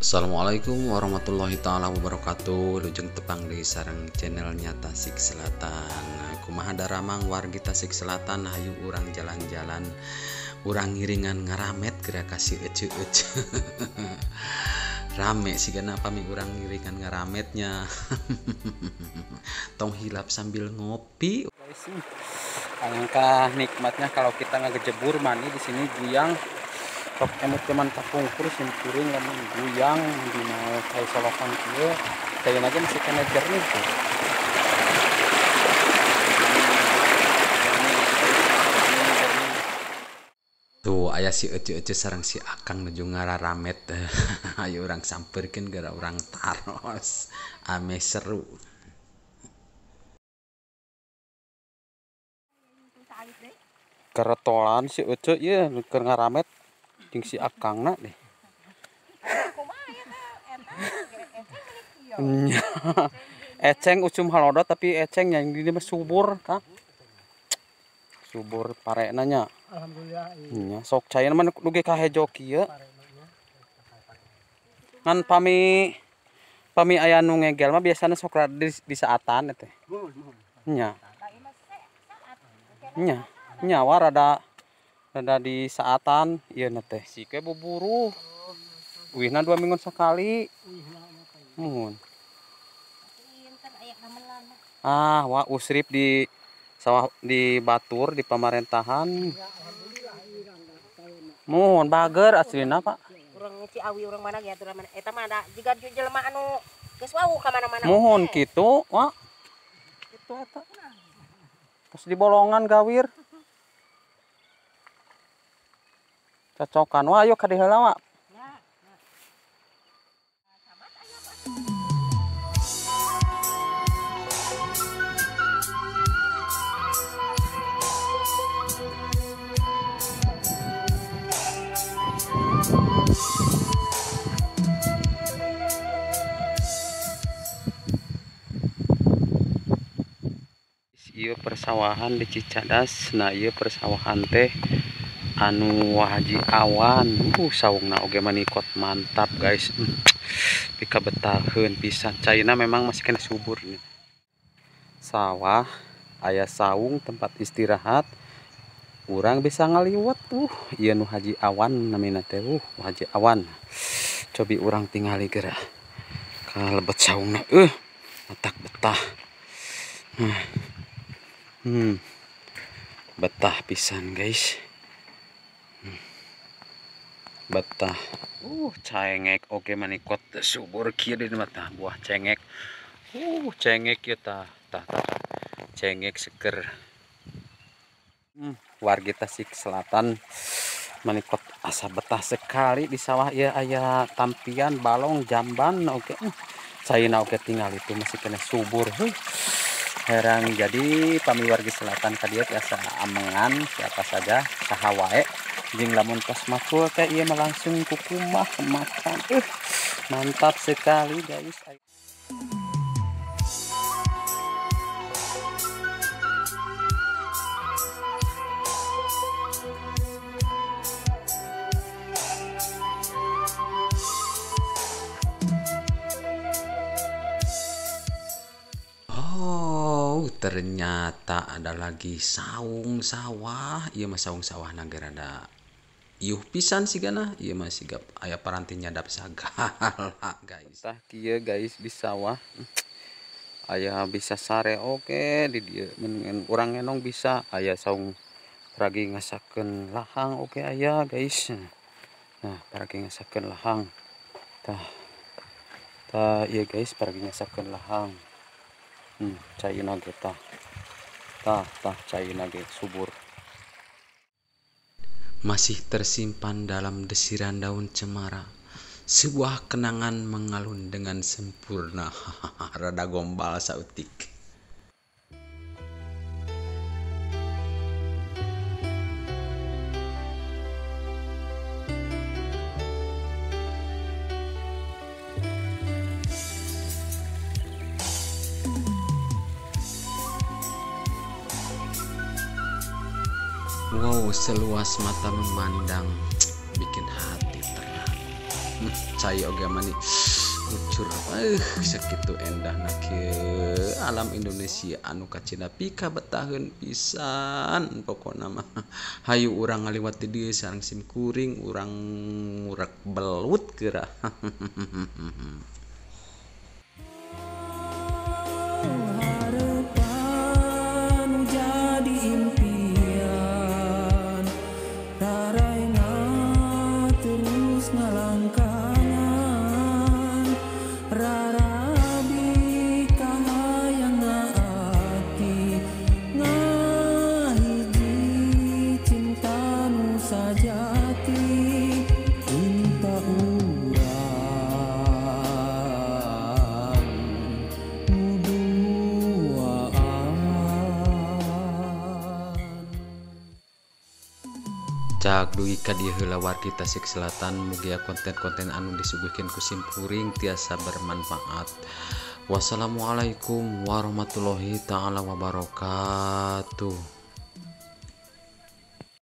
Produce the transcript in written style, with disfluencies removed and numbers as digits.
Assalamualaikum warahmatullahi taala wabarakatuh. Lujeng tepang di sarang channelnya Tasik Selatan. Kumaha daramang wargi Tasik Selatan, hayu urang jalan-jalan, urang ngiringan ngaramet gerak kasih ece-ece. Rame sih kenapa mi urang ngiringan ngarametnya. Tong hilap sambil ngopi. Alangkah nikmatnya kalau kita ngejebur mani di sini guyang. Sok emut cuman kapungkur simpuring lamun guyang di mau kayak solokan kieu. Kayak aja masih kena jernih tuh. Tuh ayah si ece-ece sarang si Akang nuju ngararamet. Ayo orang samperkeun gara orang taros. Ame seru. Keretolan si Ece ieu keur ngaramet jeung si Akangna deh. Eceng ucum halodot tapi eceng yang di mah subur Kang. Subur parena nya. Alhamdulillah. Nya sok cayeuna mah nu ge kahejo kieu. Ngan pami aya nu ngegel mah biasana sok di saatan teh. Nya. Nyawa rada di saatan ieu na teh. Sike buburu. Wihna 2 minggu sekali. Mun. Wah usrip di sawah di batur di pemerintahan. Mun bager aslina Pak. Urang Ciawi urang mana ya turun eta mah da jiga jelema anu geus wau ka mana-mana. Mohon kitu, Wak. Kitu eta. Pas di bolongan gawir. Cocokan. Wah, ayo ka dieu heula, Wak. Ieu persawahan di Cicadas. Nah, ieu persawahan teh anu Haji Awan. Saungna oge manikot mantap, guys. Pika betaheun pisan. Caina memang masih kena subur nih. Sawah, aya saung tempat istirahat. Urang bisa ngaliwat ieu nu Haji Awan namina teh. Haji Awan. Cobi urang tingali geura. Kalebet saungna matak betah. Betah pisan guys. Betah. Cengek oke manikot subur kieu di mata buah cengek. Cengek ieu tah. Cengek seger. Wargi Tasik Selatan manikot asa betah sekali di sawah ieu aya tampian balong jamban oke. Caina oke tinggal itu masih kena subur. Herang jadi pami wargi selatan kadieu tiasa amengan siapa saja saha wae jeung lamun pas makul teh ieu mah langsung kukumah makan. Mantap sekali guys. Ternyata ada lagi saung sawah. Iya mah saung sawah nagara ada iuh pisan sih kana. Iya mah sigap aya paranti nyadap sagala guys. Tah kieu guys di sawah. Aya bisa sare oke di dieu mun urang enong bisa aya saung peragi ngasakeun lahang oke aya guys. Nah, peragi ngasakeun lahang. Tah ieu guys peragi ngasakeun lahang. Caina ge tah caina ge subur. Masih tersimpan dalam desiran daun cemara, sebuah kenangan mengalun dengan sempurna. Rada gombal sautik. Wow, seluas mata memandang, bikin hati tenang. cai oge mani ucur sakitu endah alam Indonesia anu kacina pika betaheun pisan pokona mah hayu urang ngaliwat di dieu sareng sim kuring urang ngurak belut geura. Harapan jadi impian, raraina terus ngalangkangan, rarabi kahayangna ati ngahiji cinta nu sajati, cinta urang cak dugi ka dieu heula wargi Tasik Selatan mugia konten-konten anu disuguhkeun ku sim kuring tiasa bermanfaat. Wassalamualaikum warahmatullahi taala wabarakatuh.